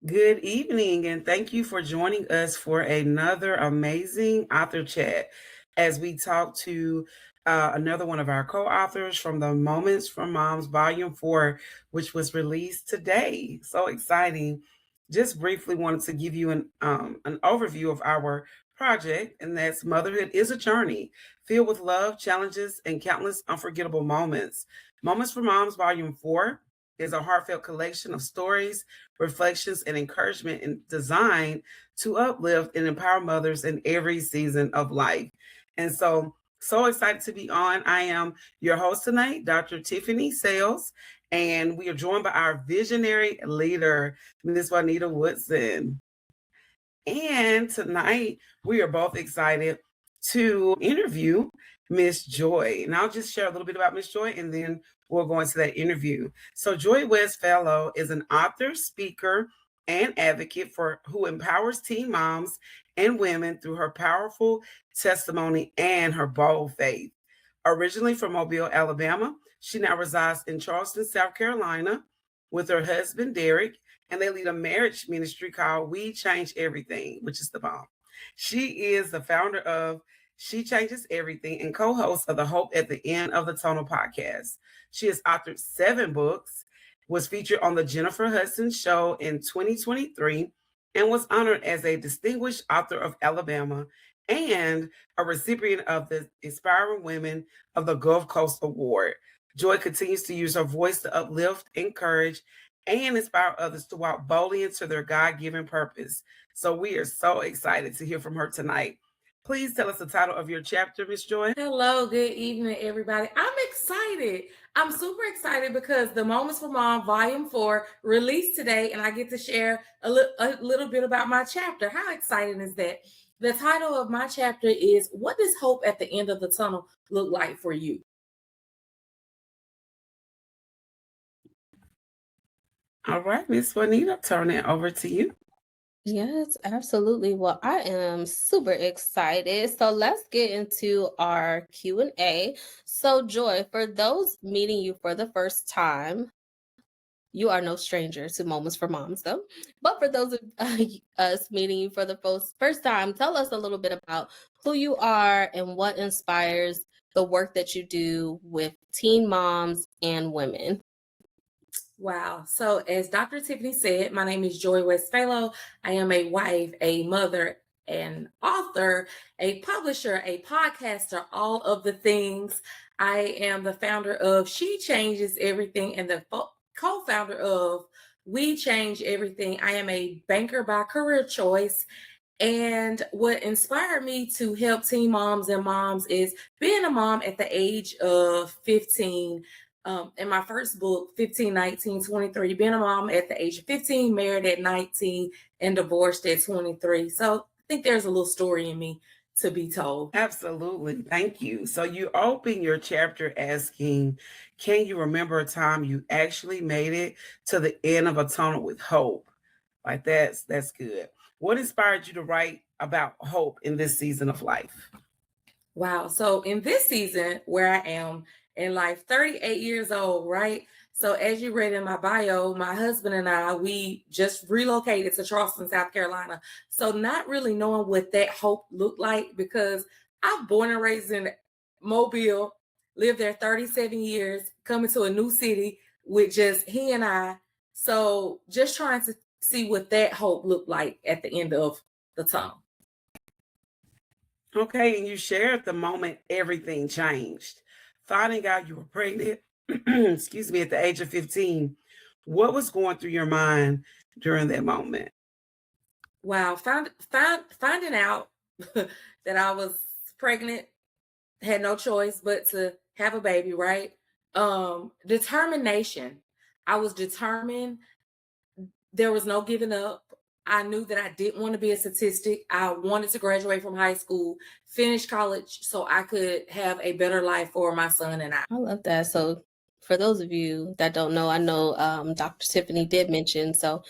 Good evening, and thank you for joining us for another amazing author chat as we talk to another one of our co authors from the Moments from Moms Volume 4, which was released today. So exciting. Just briefly wanted to give you an overview of our project, and that's Motherhood is a Journey filled with love, challenges, and countless unforgettable moments. Moments for Moms Volume 4 is a heartfelt collection of stories, reflections, and encouragement designed to uplift and empower mothers in every season of life. And so excited to be on. I am your host tonight, Dr. Tiffany Sales, and we are joined by our visionary leader, Ms. Juanita Woodson. And tonight, we are both excited to interview Miss Joy. And I'll just share a little bit about Miss Joy and then we'll go into that interview. So, Joy West Phalo is an author, speaker, and advocate for who empowers teen moms and women through her powerful testimony and her bold faith. Originally from Mobile, Alabama, she now resides in Charleston, South Carolina, with her husband, Derek, and they lead a marriage ministry called We Change Everything, which is the bomb. She is the founder of She Changes Everything and co host of the Hope at the End of the Tunnel podcast. She has authored 7 books, was featured on the Jennifer Hudson Show in 2023, and was honored as a Distinguished Author of Alabama and a recipient of the Inspiring Women of the Gulf Coast Award. Joy continues to use her voice to uplift, encourage, and inspire others to walk boldly into their God given purpose. So we are so excited to hear from her tonight. Please tell us the title of your chapter, Miss Joy. Hello, good evening, everybody. I'm excited. I'm super excited because the Moments for Mom Volume 4 released today, and I get to share a little bit about my chapter. How exciting is that? The title of my chapter is What Does Hope at the End of the Tunnel Look Like for You? All right, Miss Juanita, turn it over to you. Yes, absolutely. Well, I am super excited. So let's get into our Q&A. So Joy, for those meeting you for the first time, you are no stranger to Moments for Moms, though. But for those of us meeting you for the first time, tell us a little bit about who you are and what inspires the work that you do with teen moms and women. Wow. So, as Dr. Tiffany said, my name is Joy West Phalo. I am a wife, a mother, an author, a publisher, a podcaster, all of the things. I am the founder of She Changes Everything and the co founder of We Change Everything. I am a banker by career choice. And what inspired me to help teen moms and moms is being a mom at the age of 15. In my first book, 15, 19, 23, being a mom at the age of 15, married at 19, and divorced at 23. So I think there's a little story in me to be told. Absolutely. Thank you. So you open your chapter asking, can you remember a time you actually made it to the end of a tunnel with hope? Like that's good. What inspired you to write about hope in this season of life? Wow. So in this season where I am in life, 38 years old, right? So as you read in my bio, my husband and I, we just relocated to Charleston, South Carolina. So not really knowing what that hope looked like because I'm born and raised in Mobile, lived there 37 years, coming to a new city with just he and I. So just trying to see what that hope looked like at the end of the tunnel. Okay, and you shared the moment everything changed. Finding out you were pregnant, excuse me, at the age of 15. What was going through your mind during that moment? Wow, finding out that I was pregnant, had no choice but to have a baby, right? Determination. I was determined. There was no giving up. I knew that I didn't want to be a statistic. I wanted to graduate from high school, finish college so I could have a better life for my son and I. I love that. So for those of you that don't know, I know Dr. Tiffany did mention. So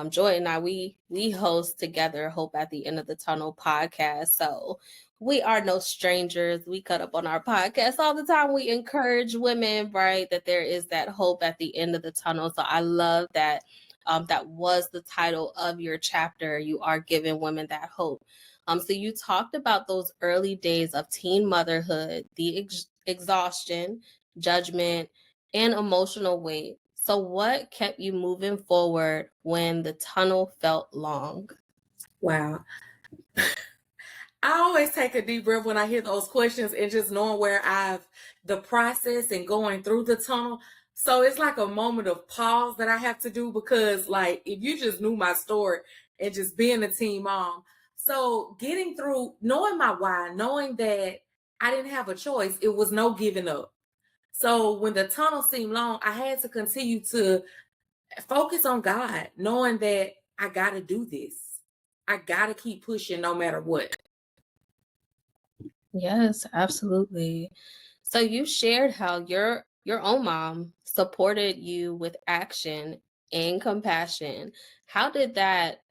Joy and I, we host together Hope at the End of the Tunnel podcast. So we are no strangers. We cut up on our podcast all the time. We encourage women, right, that there is that hope at the end of the tunnel. So I love that that was the title of your chapter. You are giving women that hope. So you talked about those early days of teen motherhood, the exhaustion, judgment, and emotional weight. So what kept you moving forward when the tunnel felt long? Wow. I always take a deep breath when I hear those questions, and just knowing where the process and going through the tunnel. So it's like a moment of pause that I have to do, because like, if you just knew my story and just being a teen mom. So getting through, knowing my why, knowing that I didn't have a choice, it was no giving up. So when the tunnel seemed long, I had to continue to focus on God, knowing that I got to do this. I got to keep pushing no matter what. Yes, absolutely. So you shared how your own mom supported you with action and compassion. How did that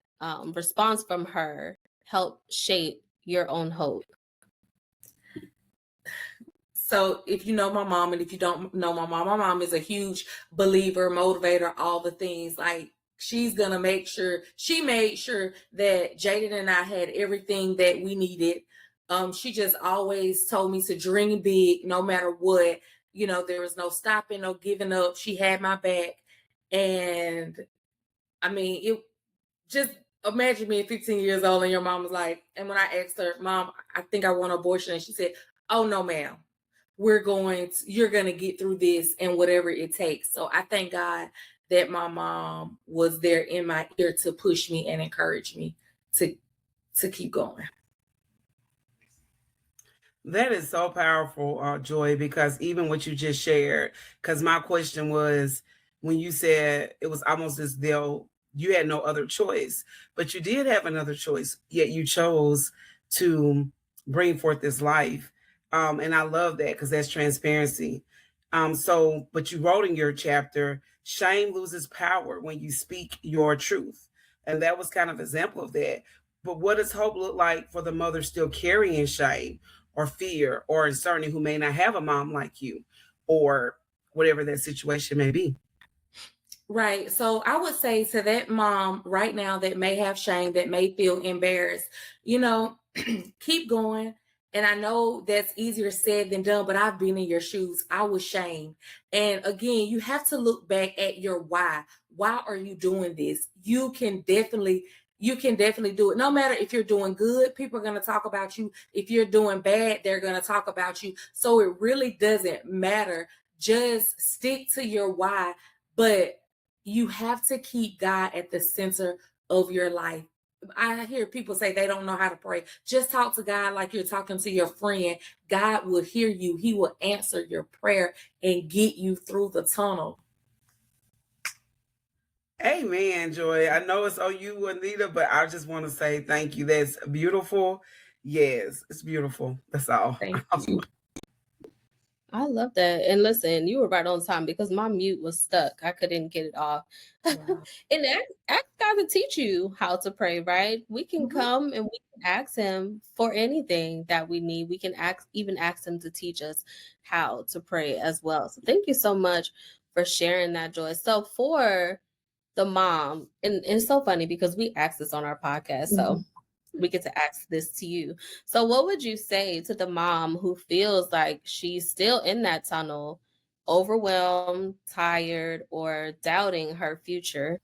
response from her help shape your own hope? So if you know my mom, and if you don't know my mom is a huge believer, motivator, all the things. Like, she's gonna make sure, she made sure that Jaden and I had everything that we needed. She just always told me to dream big no matter what. There was no stopping, no giving up. She had my back. And I mean, it just, imagine being 15 years old and your mom was like, and when I asked her, Mom, I think I want an abortion, and she said, oh no, ma'am, you're going to get through this, and whatever it takes. So I thank God that my mom was there in my ear to push me and encourage me to keep going. That is so powerful, Joy, because even what you just shared, because my question was, when you said it was almost as though you had no other choice, but you did have another choice, yet you chose to bring forth this life. And I love that, because that's transparency. But you wrote in your chapter, shame loses power when you speak your truth. And that was kind of an example of that. But what does hope look like for the mother still carrying shame or fear or uncertainty, who may not have a mom like you, or whatever that situation may be? Right. So I would say to that mom right now that may have shame, that may feel embarrassed, keep going. And I know that's easier said than done, but I've been in your shoes. I was shamed. And again, you have to look back at your why. Why are you doing this? You can definitely do it. No matter if you're doing good, people are going to talk about you. If you're doing bad, they're going to talk about you. So it really doesn't matter. Just stick to your why. But you have to keep God at the center of your life. I hear people say they don't know how to pray. Just talk to God like you're talking to your friend. God will hear you. He will answer your prayer and get you through the tunnel. Amen, Joy. I know it's on you, Anita, but I just want to say thank you. That's beautiful. Yes, it's beautiful. That's all. Thank you. I love that. And listen, you were right on time because my mute was stuck. I couldn't get it off. Wow. And ask God to teach you how to pray, right? We can come and we can ask him for anything that we need. We can even ask him to teach us how to pray as well. So thank you so much for sharing that, Joy. So for the mom, and it's so funny because we asked this on our podcast. So we get to ask this to you. So what would you say to the mom who feels like she's still in that tunnel, overwhelmed, tired, or doubting her future?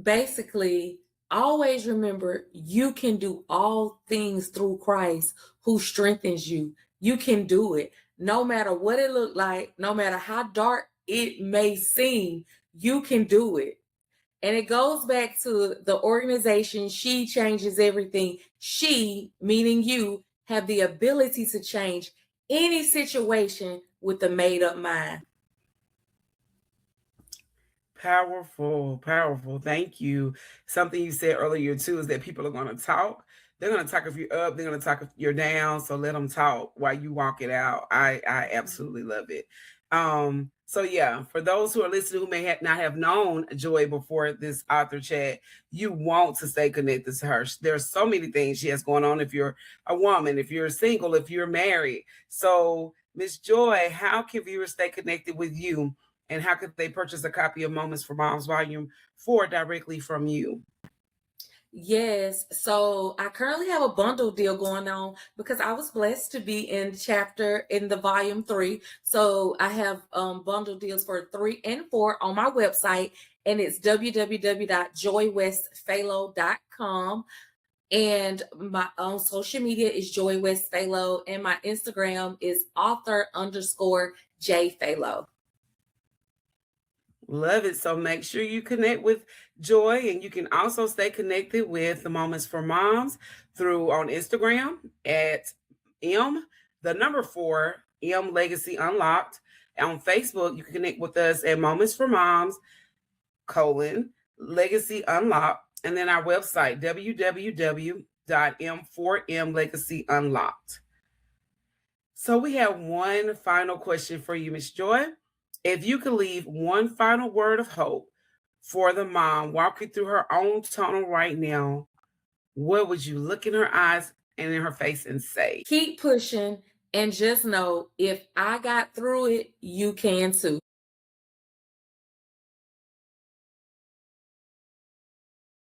Basically, always remember you can do all things through Christ who strengthens you. You can do it. No matter what it looked like, no matter how dark it may seem, you can do it. And it goes back to the organization. She changes everything. She, meaning you, have the ability to change any situation with a made up mind. Powerful, powerful. Thank you. Something you said earlier too is that people are going to talk. They're going to talk if you're up. They're going to talk if you're down. So let them talk while you walk it out. I absolutely love it. So yeah, for those who are listening who may not have known Joy before this author chat, you want to stay connected to her. There's so many things she has going on. If you're a woman, if you're single, if you're married. So Miss Joy, how can viewers stay connected with you and how could they purchase a copy of Moments for Moms Volume 4 directly from you? Yes. So I currently have a bundle deal going on because I was blessed to be in the volume 3. So I have bundle deals for 3 and 4 on my website, and it's www.joywestphalo.com. And my own social media is Joy West Phalo, and my Instagram is author_J Phalo. Love it. So make sure you connect with Joy, and you can also stay connected with the Moments for Moms through on Instagram at M4 M Legacy Unlocked. On Facebook, you can connect with us at Moments for Moms Legacy Unlocked, and then our website www.m4mlegacyunlocked. So we have one final question for you, Miss Joy. If you could leave one final word of hope for the mom walking through her own tunnel right now, what would you look in her eyes and in her face and say? Keep pushing, and just know if I got through it, you can too.